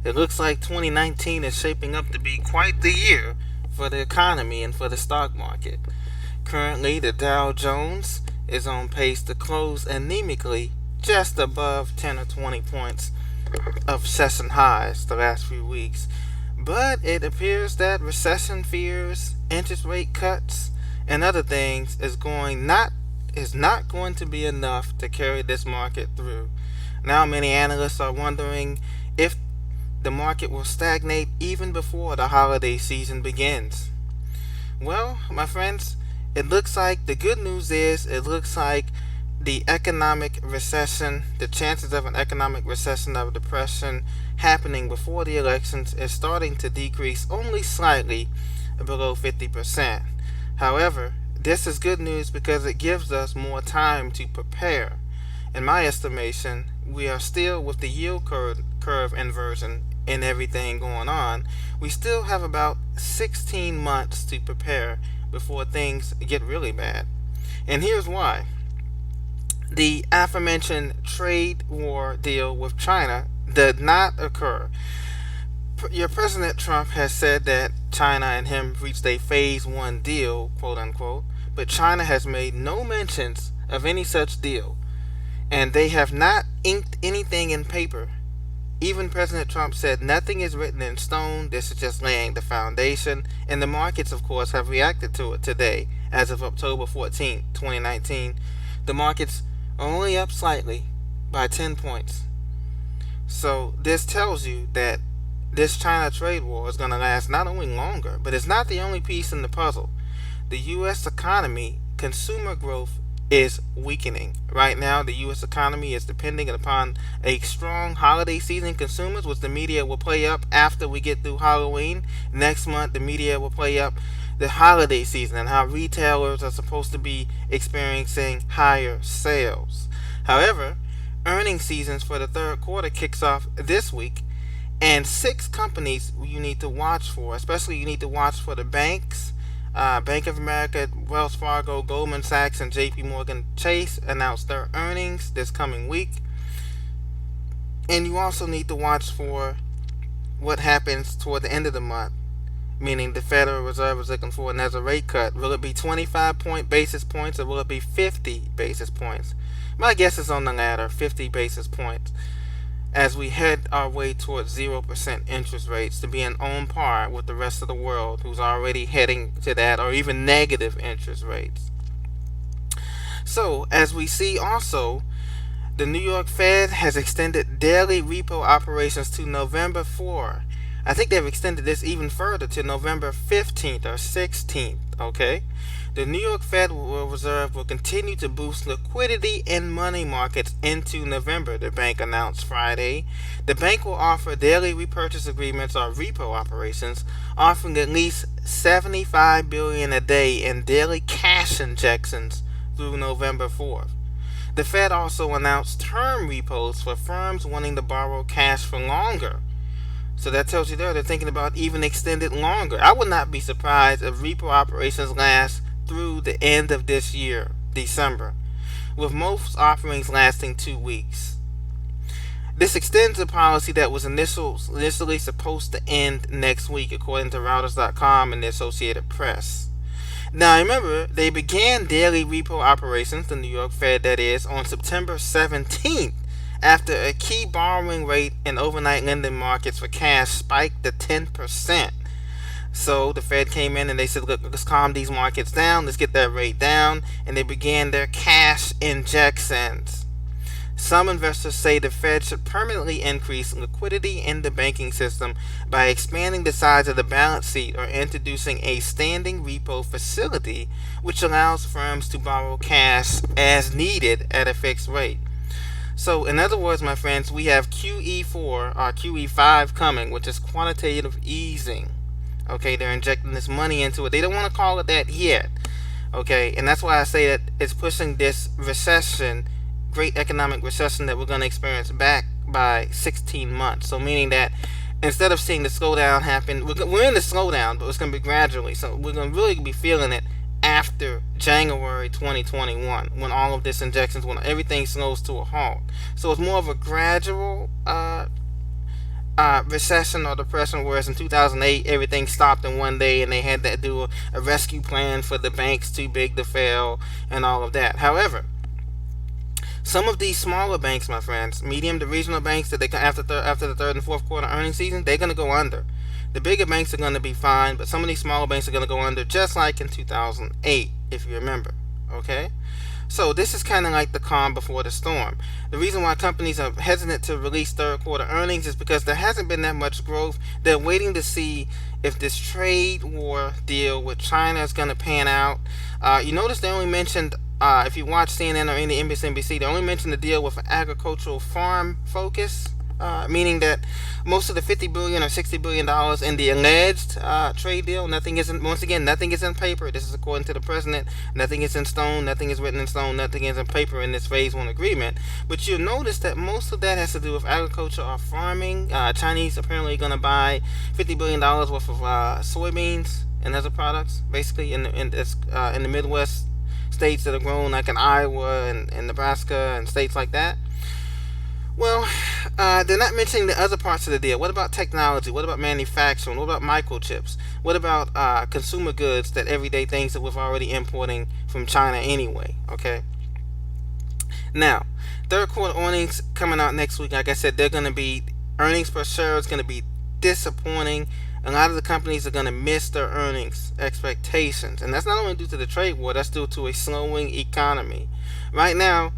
It looks like 2019 is shaping up to be quite the year for the economy and for the stock market. Currently, the Dow Jones is on pace to close anemically just above 10 or 20 points of session highs the last few weeks. But it appears that recession fears, interest rate cuts, and other things is not going to be enough to carry this market through. Now many analysts are wondering if the market will stagnate even before the holiday season begins. Well, my friends, it looks like the good news is it looks like the economic recession, the chances of an economic recession of depression happening before the elections is starting to decrease only slightly below 50%. However, this is good news because it gives us more time to prepare. In my estimation, we are still with the yield curve inversion and everything going on. We still have about 16 months to prepare before things get really bad. And here's why. The aforementioned trade war deal with China did not occur. Your President Trump has said that China and him reached a phase one deal, quote unquote, but China has made no mentions of any such deal, and they have not inked anything in paper. Even President Trump said nothing is written in stone, this is just laying the foundation, and the markets, of course, have reacted to it today. As of October 14, 2019, the markets are only up slightly by 10 points. So this tells you that this China trade war is going to last not only longer, but it's not the only piece in the puzzle. The U.S. economy, consumer growth is weakening. Right now, the U.S. economy is depending upon a strong holiday season. Consumers, which the media will play up after we get through Halloween. Next month, the media will play up the holiday season and how retailers are supposed to be experiencing higher sales. However, earnings seasons for the third quarter kicks off this week, and 6 companies you need to watch for. Especially, you need to watch for the banks. Bank of America, Wells Fargo, Goldman Sachs, and J.P. Morgan Chase announced their earnings this coming week. And you also need to watch for what happens toward the end of the month, meaning the Federal Reserve is looking for another rate cut. Will it be 25 basis points, or will it be 50 basis points? My guess is on the latter, 50 basis points, as we head our way towards 0% interest rates, to being on par with the rest of the world who's already heading to that, or even negative interest rates. So, as we see also, the New York Fed has extended daily repo operations to November 4. I think they've extended this even further to November 15th or 16th, okay? The New York Federal Reserve will continue to boost liquidity in money markets into November, the bank announced Friday. The bank will offer daily repurchase agreements or repo operations, offering at least $75 billion a day in daily cash injections through November 4th. The Fed also announced term repos for firms wanting to borrow cash for longer. So that tells you they're thinking about even extended longer. I would not be surprised if repo operations last through the end of this year, December, with most offerings lasting 2 weeks. This extends a policy that was initially supposed to end next week, according to Reuters.com and the Associated Press. Now remember, they began daily repo operations, the New York Fed that is, on September 17th, after a key borrowing rate in overnight lending markets for cash spiked to 10%. So the Fed came in and they said, look, let's calm these markets down, let's get that rate down, and they began their cash injections. Some investors say the Fed should permanently increase liquidity in the banking system by expanding the size of the balance sheet or introducing a standing repo facility which allows firms to borrow cash as needed at a fixed rate. So, in other words, my friends, we have QE4 or QE5 coming, which is quantitative easing. Okay, they're injecting this money into it. They don't want to call it that yet. Okay, and that's why I say that it's pushing this recession, great economic recession that we're going to experience, back by 16 months. So, meaning that instead of seeing the slowdown happen, we're in the slowdown, but it's going to be gradually. So, we're going to really be feeling it after January 2021, when all of this injections, when everything slows to a halt. So it's more of a gradual recession or depression, whereas in 2008 everything stopped in one day and they had to do a rescue plan for the banks too big to fail and all of that. However, some of these smaller banks, my friends, medium to regional banks, that they after the third and fourth quarter earnings season, they're going to go under. The bigger banks are going to be fine, but some of these smaller banks are going to go under, just like in 2008, if you remember. Okay. So this is kind of like the calm before the storm. The reason why companies are hesitant to release third quarter earnings is because there hasn't been that much growth. They're waiting to see if this trade war deal with China is going to pan out. You notice they only mentioned, if you watch CNN or any MSNBC, they only mentioned the deal with an agricultural farm focus. Meaning that most of the $50 billion or $60 billion in the alleged trade deal, nothing is in, once again, nothing is in paper. This is according to the president. Nothing is in stone. Nothing is written in stone. Nothing is in paper in this phase one agreement. But you'll notice that most of that has to do with agriculture or farming. Chinese apparently going to buy $50 billion worth of soybeans and other products, basically in the Midwest states that are grown, like in Iowa and Nebraska and states like that. Well, they're not mentioning the other parts of the deal. What about technology? What about manufacturing? What about microchips? What about consumer goods, that everyday things that we're already importing from China anyway? Okay. Now, third quarter earnings coming out next week. Like I said, they're going to be, earnings per share is going to be disappointing. A lot of the companies are going to miss their earnings expectations, and that's not only due to the trade war. That's due to a slowing economy. Right now,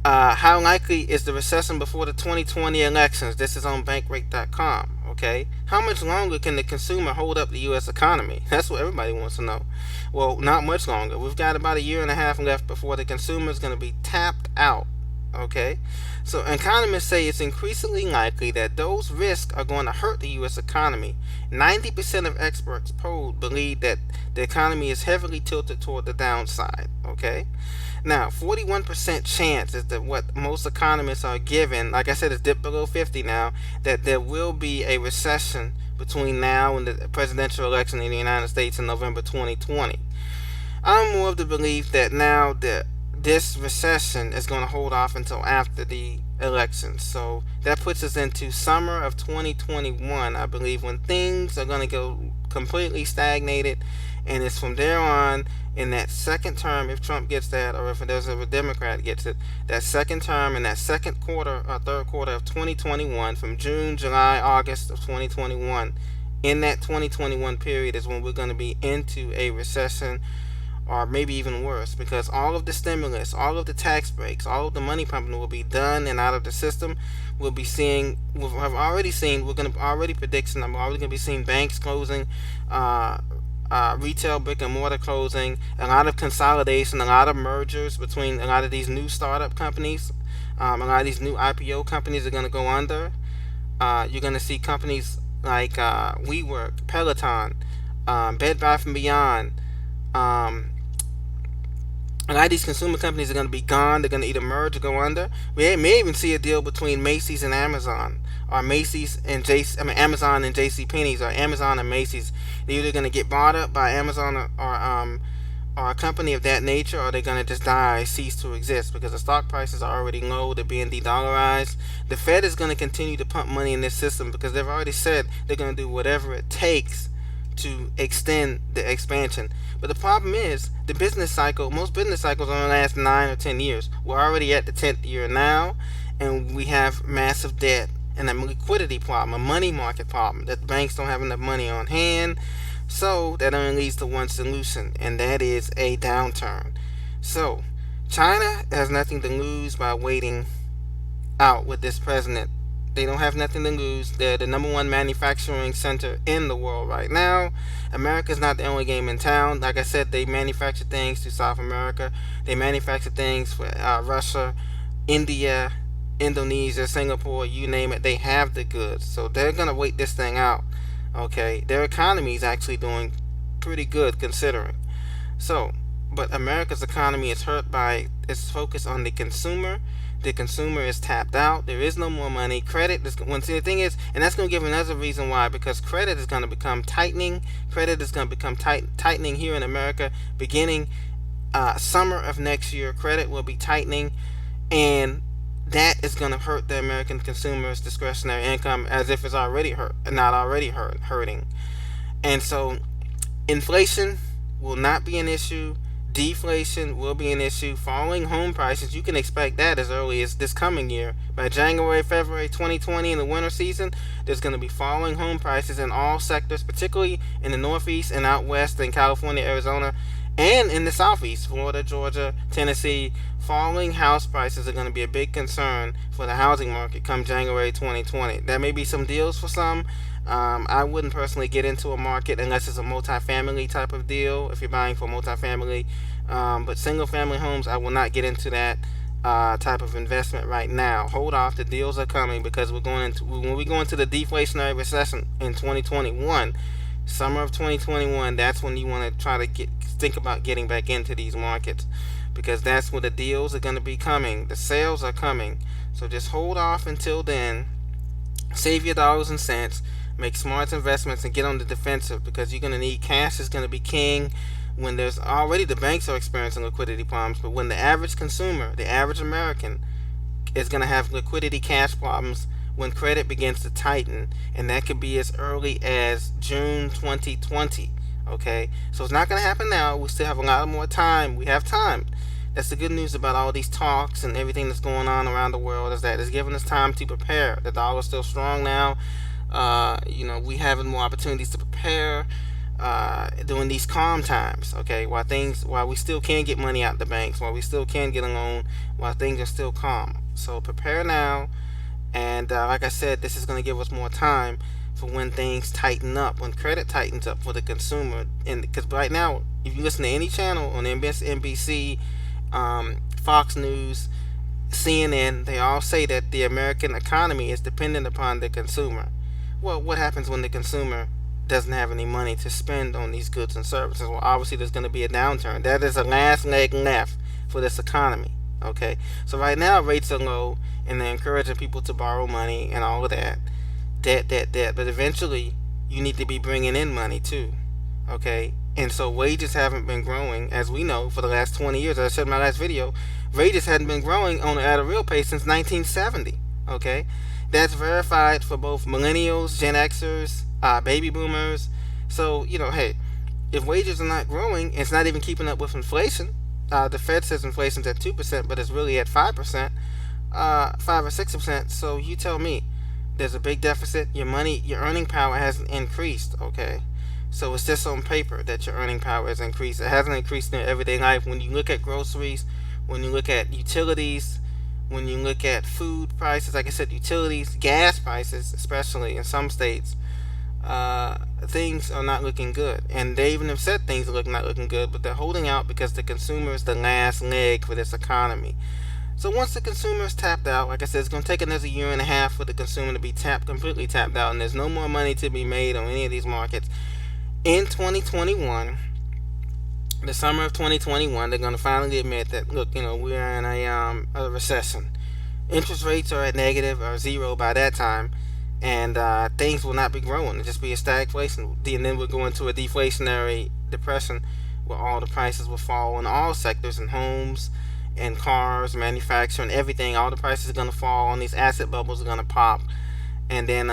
how likely is the recession before the 2020 elections? This is on bankrate.com. Okay, how much longer can the consumer hold up the U.S. economy? That's what everybody wants to know. Well, not much longer. We've got about a year and a half left before the consumer is going to be tapped out. Okay, so economists say it's increasingly likely that those risks are going to hurt the U.S. economy. 90% of experts polled believe that the economy is heavily tilted toward the downside. Okay, now 41% chance is that what most economists are given. Like I said, it's dipped below 50 now. That there will be a recession between now and the presidential election in the United States in November 2020. I'm more of the belief that now that this recession is going to hold off until after the election. So that puts us into summer of 2021, I believe, when things are going to go completely stagnated. And it's from there on, in that second term, if Trump gets that, or if there's a Democrat gets it, that second term in that second quarter or third quarter of 2021, from June, July, August of 2021, in that 2021 period is when we're going to be into a recession, or maybe even worse, because all of the stimulus, all of the tax breaks, all of the money pumping will be done and out of the system. We'll be seeing, we're already going to be seeing banks closing, retail brick and mortar closing, a lot of consolidation, a lot of mergers between a lot of these new startup companies. A lot of these new IPO companies are going to go under. You're going to see companies like WeWork, Peloton, Bed Bath & Beyond. A lot of these consumer companies are going to be gone. They're going to either merge or go under. We may even see a deal between Macy's and Amazon, or Amazon and JCPenney's, or Amazon and Macy's. They're either going to get bought up by Amazon or a company of that nature, or they're going to just die, cease to exist, because the stock prices are already low. They're being de-dollarized. The Fed is going to continue to pump money in this system because they've already said they're going to do whatever it takes to extend the expansion. But the problem is, the business cycle, most business cycles only last 9 or 10 years. We're already at the 10th year now, and we have massive debt and a liquidity problem, a money market problem, that the banks don't have enough money on hand. So that only leads to one solution, and that is a downturn. So China has nothing to lose by waiting out with this president. They don't have nothing to lose. They're the number one manufacturing center in the world right now. America's not the only game in town. Like I said, they manufacture things to South America. They manufacture things for Russia, India, Indonesia, Singapore, you name it. They have the goods. So they're going to wait this thing out. Okay, their economy is actually doing pretty good considering. So, but America's economy is hurt by its focus on the consumer. The consumer is tapped out. There is no more money. Credit is, the thing is, and that's going to give another reason why, because credit is going to become tightening. Credit is going to become tightening here in America beginning summer of next year. Credit will be tightening, and that is going to hurt the American consumer's discretionary income as if it's already hurt, not already hurting. And so inflation will not be an issue. Deflation will be an issue. Falling home prices, you can expect that as early as this coming year. By January, February 2020 in the winter season, there's going to be falling home prices in all sectors, particularly in the Northeast and out west in California, Arizona, and in the Southeast, Florida, Georgia, Tennessee. Falling house prices are going to be a big concern for the housing market come January 2020. There may be some deals for some. I wouldn't personally get into a market unless it's a multifamily type of deal. If you're buying for multifamily, but single family homes, I will not get into that type of investment right now. Hold off. The deals are coming because when we go into the deflationary recession in 2021, summer of 2021. That's when you want to try to think about getting back into these markets because that's where the deals are going to be coming. The sales are coming. So just hold off until then. Save your dollars and cents. Make smart investments and get on the defensive because you're going to need cash is going to be king when there's already the banks are experiencing liquidity problems, but when the average consumer, the average American, is going to have liquidity cash problems when credit begins to tighten, and that could be as early as June 2020. Okay, so it's not going to happen now. We still have a lot more time. We have time. That's the good news about all these talks and everything that's going on around the world is that it's giving us time to prepare. The dollar's still strong now. We having more opportunities to prepare during these calm times. Okay, while we still can get money out the banks, while we still can get a loan, while things are still calm. So prepare now, and like I said, this is going to give us more time for when things tighten up, when credit tightens up for the consumer. And because right now, if you listen to any channel on NBC, Fox News, CNN, they all say that the American economy is dependent upon the consumer. Well, what happens when the consumer doesn't have any money to spend on these goods and services? Well, obviously there's going to be a downturn. That is the last leg left for this economy. Okay, so right now rates are low and they're encouraging people to borrow money and all of that, debt. But eventually you need to be bringing in money too. Okay, and so wages haven't been growing, as we know, for the last 20 years. As I said in my last video, wages hadn't been growing at a real pace since 1970. Okay, that's verified for both millennials, Gen Xers, baby boomers. So, hey, if wages are not growing, it's not even keeping up with inflation. The Fed says inflation's at 2%, but it's really at 5%, 5 or 6%. So you tell me, there's a big deficit. Your earning power hasn't increased. Okay, so it's just on paper that your earning power has increased. It hasn't increased in your everyday life. When you look at groceries, when you look at utilities, when you look at food prices, like I said, utilities, gas prices, especially in some states, things are not looking good. And they even have said things are not looking good, but they're holding out because the consumer is the last leg for this economy. So once the consumer is tapped out, like I said, it's going to take another year and a half for the consumer to be completely tapped out, and there's no more money to be made on any of these markets. In 2021, the summer of 2021, they're going to finally admit that, look, we're in a recession. Interest rates are at negative or zero by that time, and things will not be growing. It'll just be a stagflation. And then we'll go into a deflationary depression where all the prices will fall in all sectors, in homes and cars, manufacturing, everything. All the prices are going to fall, and these asset bubbles are going to pop. And then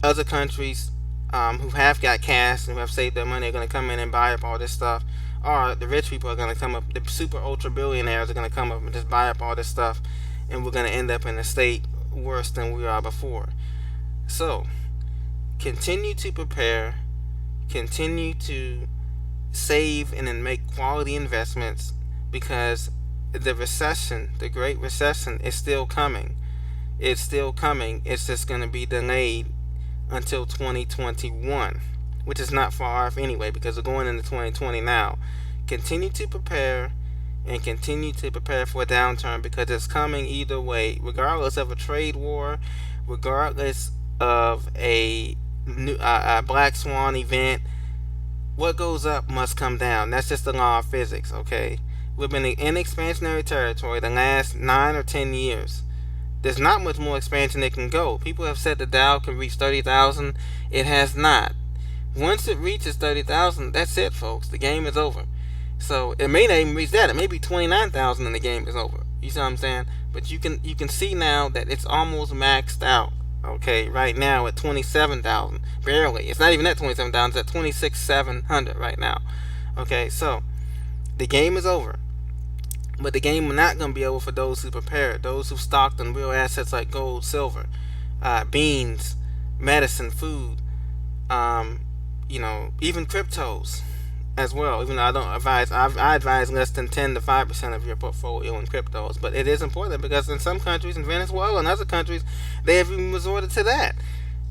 other countries who have got cash and who have saved their money are going to come in and buy up all this stuff. Or the rich people are going to come up, the super ultra billionaires are going to come up and just buy up all this stuff, and we're going to end up in a state worse than we are before. So, continue to prepare, continue to save and then make quality investments, because the recession, the Great Recession, is still coming. It's still coming. It's just going to be delayed until 2021, which is not far off anyway, because we're going into 2020 now. Continue to prepare and continue to prepare for a downturn, because it's coming either way, regardless of a trade war, regardless of a black swan event. What goes up must come down. That's just the law of physics. Okay, we've been in expansionary territory the last 9 or 10 years. There's not much more expansion it can go. People have said the Dow can reach 30,000. It has not. Once it reaches 30,000, that's it, folks. The game is over. So it may not even reach that. It may be 29,000 and the game is over. You see what I'm saying? But you can see now that it's almost maxed out. Okay, right now at 27,000, barely. It's not even at 27,000. It's at 26,700 right now. Okay, so the game is over. But the game is not going to be over for those who prepared, those who stocked on real assets like gold, silver, beans, medicine, food, even cryptos as well. Even though I advise less than 10 to 5% of your portfolio in cryptos. But it is important because in some countries, in Venezuela and other countries, they have even resorted to that.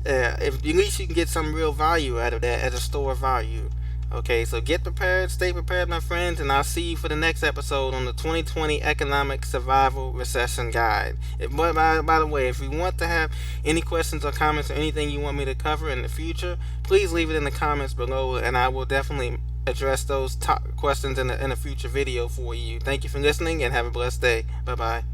If at least you can get some real value out of that as a store of value. Okay, so get prepared, stay prepared, my friends, and I'll see you for the next episode on the 2020 Economic Survival Recession Guide. By the way, if you want to have any questions or comments or anything you want me to cover in the future, please leave it in the comments below, and I will definitely address those questions in a future video for you. Thank you for listening, and have a blessed day. Bye-bye.